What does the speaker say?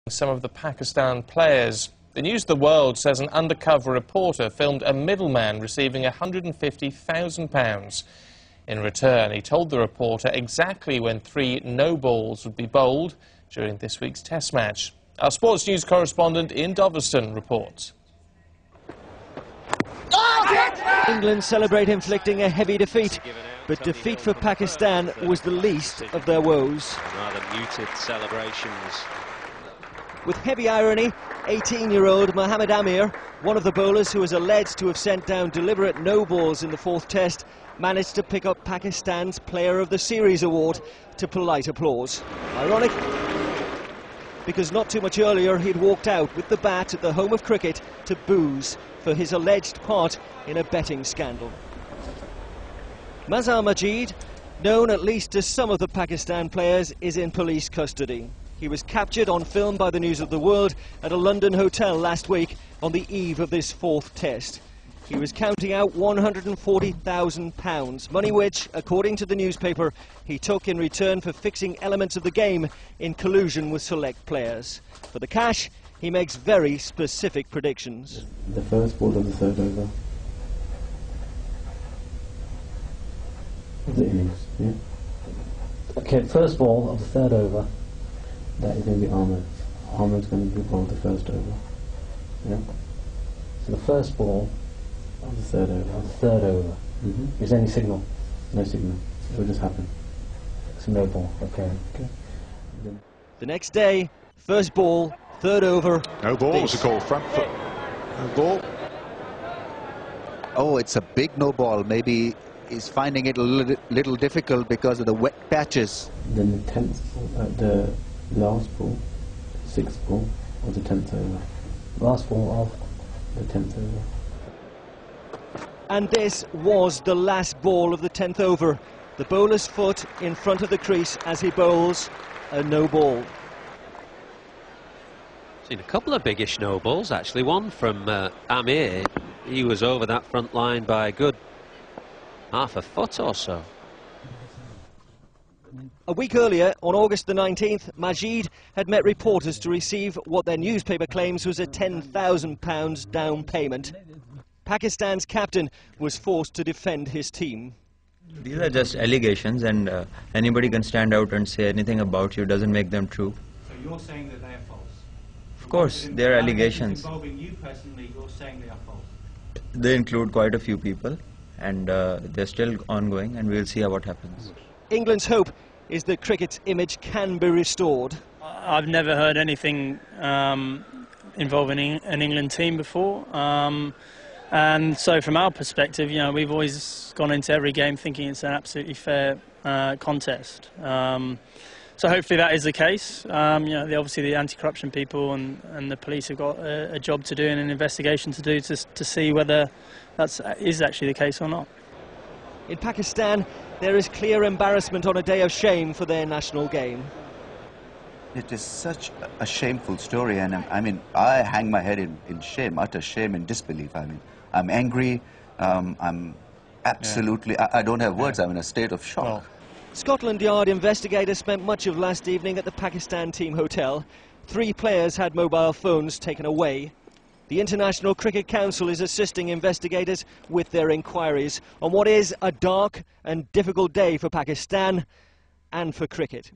Some of the Pakistan players. The News of the World says an undercover reporter filmed a middleman receiving £150,000. In return, he told the reporter exactly when 3 no balls would be bowled during this week's Test match. Our sports news correspondent Ian Doveston reports. England celebrate inflicting a heavy defeat, but defeat for Pakistan was the least of their woes. Rather muted celebrations. With heavy irony, 18-year-old Mohammad Amir, one of the bowlers who is alleged to have sent down deliberate no balls in the 4th Test, managed to pick up Pakistan's Player of the Series award to polite applause. Ironic, because not too much earlier he'd walked out with the bat at the home of cricket to booze for his alleged part in a betting scandal. Mazhar Majid, known at least to some of the Pakistan players, is in police custody. He was captured on film by the News of the World at a London hotel last week on the eve of this 4th Test. He was counting out £140,000, money which, according to the newspaper, he took in return for fixing elements of the game in collusion with select players. For the cash, he makes very specific predictions. The first ball of the 3rd over of the innings, yeah? Okay, first ball of the 3rd over. That is going to be Ahmed. Ahmed's going to be bowled the 1st over. Yeah? So the first ball of the 3rd over. Of the 3rd over. Is there any signal? No signal. It will just happen. It's a no ball, okay. The next day, first ball, 3rd over. No ball was a call, front foot. No ball. Oh, it's a big no ball. Maybe he's finding it a little difficult because of the wet patches. Then the 10th, the last ball, 6th ball of the 10th over. Last ball of the 10th over. And this was the last ball of the 10th over. The bowler's foot in front of the crease as he bowls a no ball. Seen a couple of biggish no balls actually. One from Amir. He was over that front line by a good half a foot or so. A week earlier, on August the 19th, Majid had met reporters to receive what their newspaper claims was a £10,000 down payment. Pakistan's captain was forced to defend his team. These are just allegations, and anybody can stand out and say anything about you. Doesn't make them true. So you're saying that they are false? Of course, they are allegations. Involving you personally, you're saying they are false? They include quite a few people, and they're still ongoing, and we'll see what happens. England's hope is that cricket's image can be restored. I've never heard anything involving an England team before. And so from our perspective, you know, we've always gone into every game thinking it's an absolutely fair contest. So hopefully that is the case. You know, obviously the anti-corruption people and the police have got a job to do and an investigation to do to see whether that is actually the case or not. In Pakistan, there is clear embarrassment on a day of shame for their national game. It is such a shameful story, and I mean, I hang my head in shame, utter shame and disbelief. I mean, I'm angry, I'm absolutely, I don't have words, I'm in a state of shock. Well, Scotland Yard investigators spent much of last evening at the Pakistan team hotel. 3 players had mobile phones taken away. The International Cricket Council is assisting investigators with their inquiries on what is a dark and difficult day for Pakistan and for cricket.